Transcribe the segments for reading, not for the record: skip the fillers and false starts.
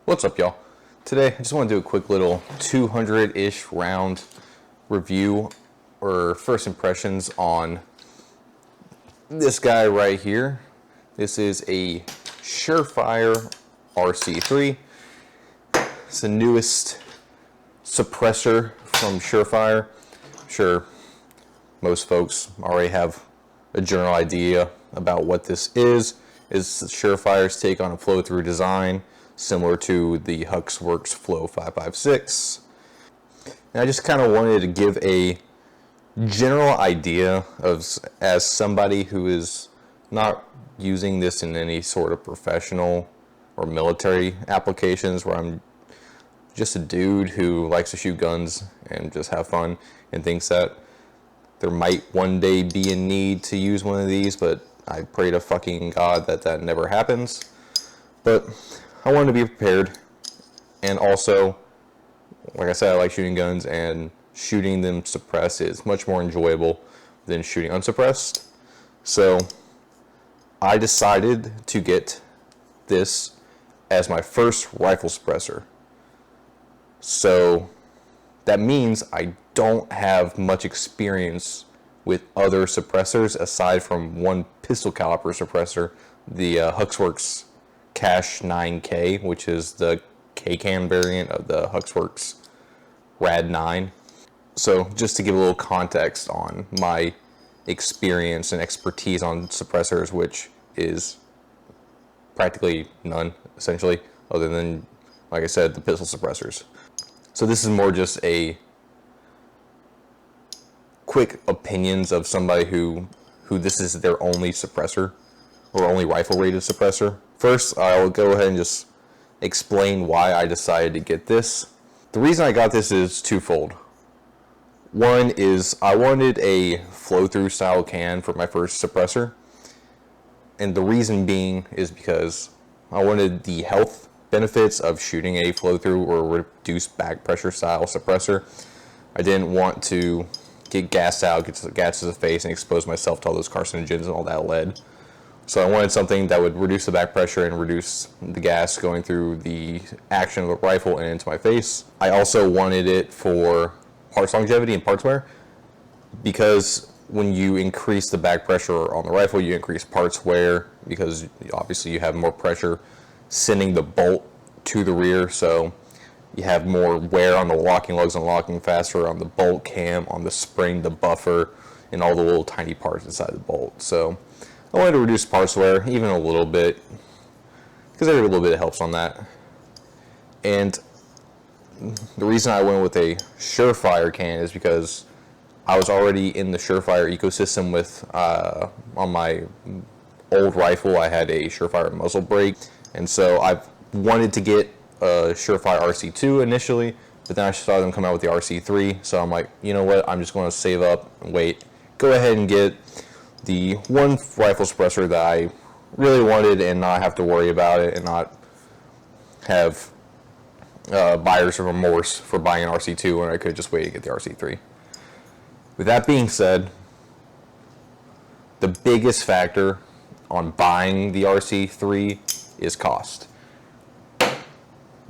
What's up, y'all? Today I just want to do a quick little 200-ish round review or first impressions on this guy right here. This is a SureFire RC3. It's the newest suppressor from SureFire. I'm sure most folks already have a general idea about what this is. It's SureFire's take on a flow-through design, similar to the HuxWorks Flow 556. And I just kind of wanted to give a general idea of, as somebody who is not using this in any sort of professional or military applications, where I'm just a dude who likes to shoot guns and just have fun and thinks that there might one day be a need to use one of these, but I pray to fucking God that that never happens. But I wanted to be prepared, and also, like I said, I like shooting guns, and shooting them suppressed is much more enjoyable than shooting unsuppressed. So I decided to get this as my first rifle suppressor. So that means I don't have much experience with other suppressors aside from one pistol caliber suppressor, the HuxWorks Cash 9K, which is the K-Can variant of the HuxWorks Rad 9. So just to give a little context on my experience and expertise on suppressors, which is practically none, essentially, other than, like I said, the pistol suppressors. So this is more just a quick opinions of somebody who this is their only suppressor or only rifle rated suppressor. First, I'll go ahead and just explain why I decided to get this. The reason I got this is twofold. One is I wanted a flow-through style can for my first suppressor. And the reason being is because I wanted the health benefits of shooting a flow-through or reduced back pressure style suppressor. I didn't want to get gassed out, get gas to the face, and expose myself to all those carcinogens and all that lead. So I wanted something that would reduce the back pressure and reduce the gas going through the action of the rifle and into my face. I also wanted it for parts longevity and parts wear, because when you increase the back pressure on the rifle, you increase parts wear, because obviously you have more pressure sending the bolt to the rear, so you have more wear on the locking lugs and locking faster on the bolt cam, on the spring, the buffer, and all the little tiny parts inside the bolt. So I wanted to reduce parts wear even a little bit, because every little bit helps on that. And the reason I went with a SureFire can is because I was already in the SureFire ecosystem with, on my old rifle, I had a SureFire muzzle brake. And so I wanted to get a SureFire RC2 initially, but then I saw them come out with the RC3. So I'm like, you know what, I'm just going to save up and wait. Go ahead and get the one rifle suppressor that I really wanted and not have to worry about it and not have buyer's remorse for buying an RC2 when I could just wait to get the RC3. With that being said, the biggest factor on buying the RC3 is cost.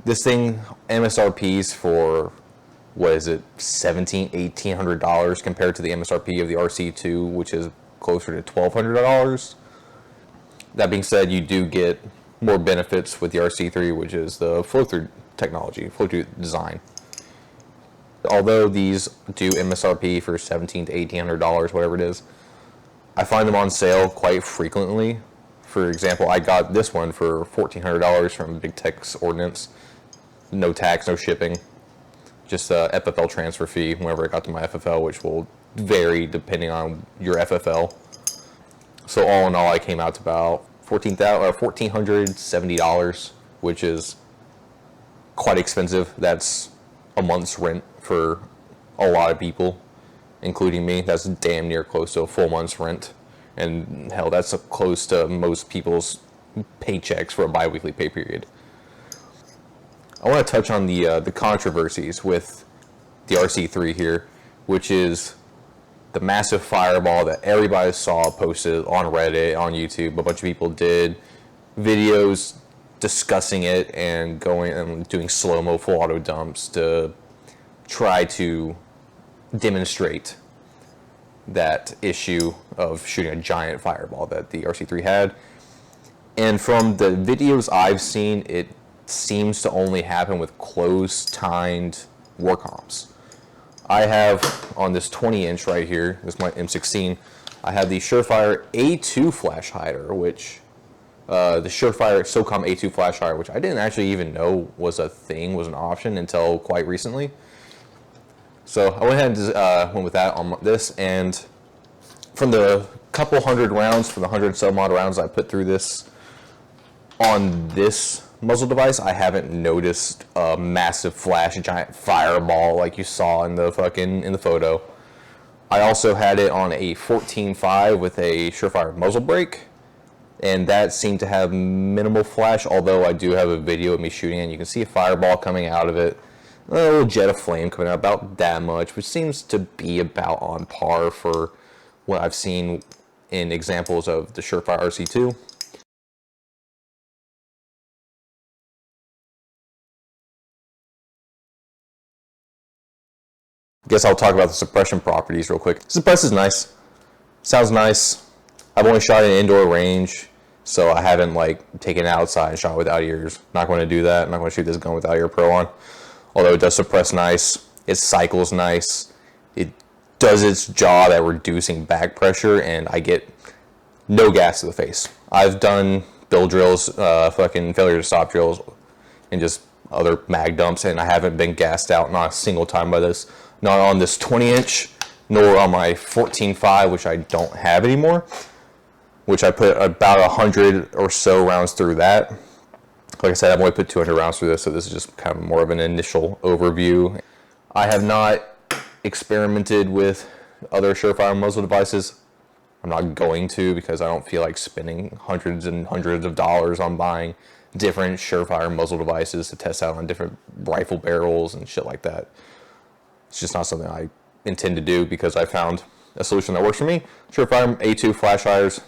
This thing MSRP's for, what is it, $1,700, $1,800 compared to the MSRP of the RC2, which is closer to $1,200. That being said, you do get more benefits with the RC3, which is the flow-through technology, flow-through design. Although these do MSRP for $1,700 to $1,800, whatever it is, I find them on sale quite frequently. For example, I got this one for $1,400 from Big Tech's Ordnance. No tax, no shipping, just a FFL transfer fee whenever it got to my FFL, which will vary depending on your FFL. So all in all, I came out to about $1,470, which is quite expensive. That's a month's rent for a lot of people, including me. That's damn near close to a full month's rent. And hell, that's close to most people's paychecks for a bi-weekly pay period. I want to touch on the controversies with the RC3 here, which is the massive fireball that everybody saw posted on Reddit, on YouTube. A bunch of people did videos discussing it and going and doing slow-mo full auto dumps to try to demonstrate that issue of shooting a giant fireball that the RC3 had. And from the videos I've seen, it seems to only happen with close-tined war comps. I have on this 20-inch right here, this is my M16, I have the SureFire A2 flash hider, which the SureFire SOCOM A2 flash hider, which I didn't actually even know was a thing, was an option until quite recently. So I went ahead and went with that on this, and from the couple hundred rounds, from the 100 some odd rounds I put through this on this muzzle device, I haven't noticed a massive flash, a giant fireball like you saw in the photo. I also had it on a 14.5 with a SureFire muzzle brake, and that seemed to have minimal flash, although I do have a video of me shooting it, and you can see a fireball coming out of it, a little jet of flame coming out, about that much, which seems to be about on par for what I've seen in examples of the SureFire RC2. Guess I'll talk about the suppression properties real quick. Suppress is nice. Sounds nice. I've only shot in indoor range, so I haven't like taken it outside and shot without ears. Not going to do that. I'm not going to shoot this gun without ear pro on. Although it does suppress nice. It cycles nice. It does its job at reducing back pressure, and I get no gas to the face. I've done bill drills, fucking failure to stop drills, and just other mag dumps, and I haven't been gassed out not a single time by this. Not on this 20-inch, nor on my 14.5, which I don't have anymore, which I put about 100 or so rounds through that. Like I said, I've only put 200 rounds through this, so this is just kind of more of an initial overview. I have not experimented with other SureFire muzzle devices. I'm not going to, because I don't feel like spending hundreds and hundreds of dollars on buying different SureFire muzzle devices to test out on different rifle barrels and shit like that. It's just not something I intend to do, because I found a solution that works for me. SureFire A2 flash hires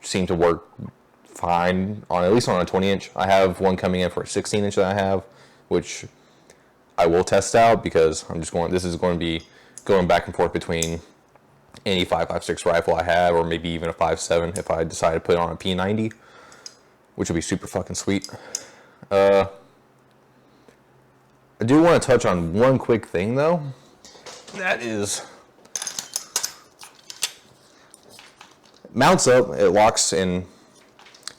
seem to work fine on at least on a 20-inch. I have one coming in for a 16-inch that I have, which I will test out, because I'm just going. This is going to be going back and forth between any 5.56 rifle I have, or maybe even a 5.7 if I decide to put it on a P90, which would be super fucking sweet. I do want to touch on one quick thing, though. That is, mounts up, it locks and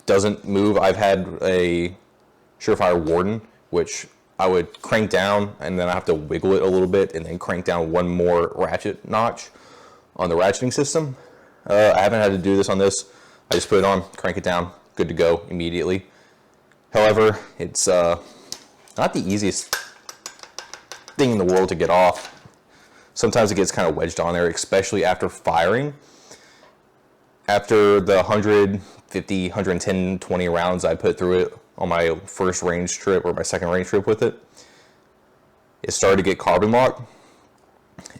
doesn't move. I've had a SureFire Warden, which I would crank down, and then I have to wiggle it a little bit, and then crank down one more ratchet notch on the ratcheting system. I haven't had to do this on this. I just put it on, crank it down, good to go immediately. However, it's not the easiest thing in the world to get off. Sometimes it gets kind of wedged on there, especially after firing. After the 150, 110, 20 rounds I put through it on my first range trip, or my second range trip with it, it started to get carbon lock,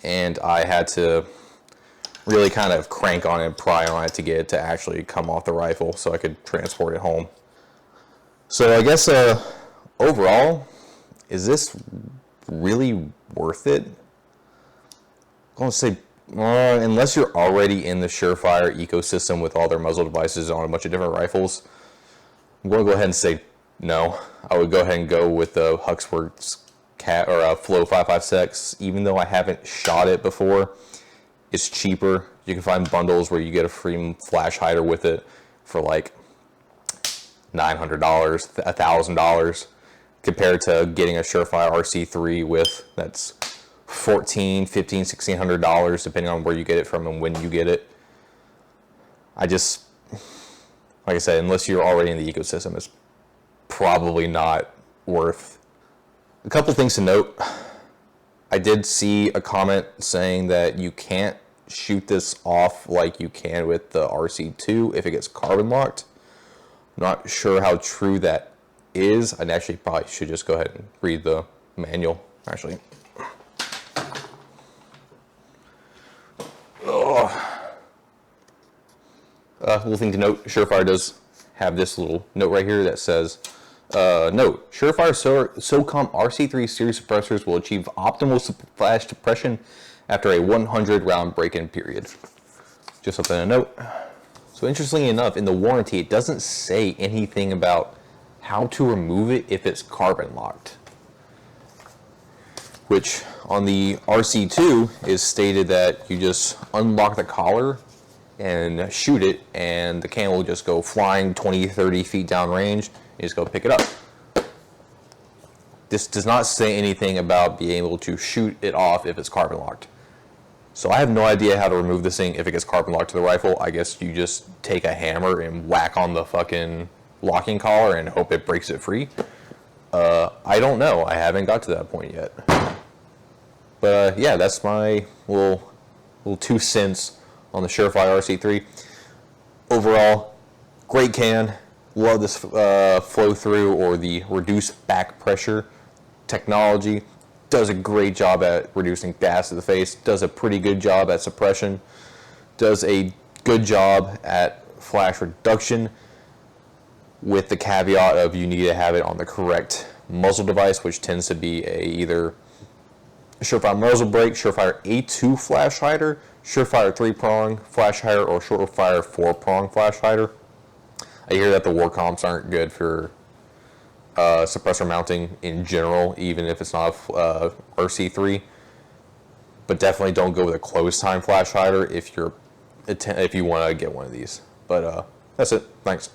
and I had to really kind of crank on it and pry on it to get it to actually come off the rifle so I could transport it home. So I guess overall, is this really worth it? I'm going to say, unless you're already in the SureFire ecosystem with all their muzzle devices on a bunch of different rifles, I'm going to go ahead and say no. I would go ahead and go with the Huxworks Cat or Flow 5.56, even though I haven't shot it before. It's cheaper. You can find bundles where you get a free flash hider with it for like $900, $1,000, compared to getting a SureFire RC3 with that's $1,400, $1,500, $1,600, depending on where you get it from and when you get it. I just, like I said, unless you're already in the ecosystem, it's probably not worth. A couple things to note. I did see a comment saying that you can't shoot this off like you can with the RC2 if it gets carbon locked. I'm not sure how true that is. I actually probably should just go ahead and read the manual, actually. Little thing to note, SureFire does have this little note right here that says, note, SureFire SOCOM RC3 series suppressors will achieve optimal flash suppression after a 100 round break-in period. Just something to note. So interestingly enough, in the warranty, it doesn't say anything about how to remove it if it's carbon locked. Which on the RC2 is stated that you just unlock the collar and shoot it, and the can will just go flying 20, 30 feet down range. You just go pick it up. This does not say anything about being able to shoot it off if it's carbon locked. So I have no idea how to remove this thing if it gets carbon locked to the rifle. I guess you just take a hammer and whack on the fucking locking collar and hope it breaks it free. I don't know. I haven't got to that point yet. But yeah, that's my little 2 cents on the SureFire RC3. Overall, great can. Love this flow through, or the reduced back pressure technology. Does a great job at reducing gas to the face. Does a pretty good job at suppression. Does a good job at flash reduction, with the caveat of you need to have it on the correct muzzle device, which tends to be either SureFire muzzle brake, SureFire A2 flash hider, SureFire 3-prong flash hider, or SureFire 4-prong flash hider. I hear that the war comps aren't good for suppressor mounting in general, even if it's not RC3. But definitely don't go with a closed time flash hider if you want to get one of these. But that's it. Thanks.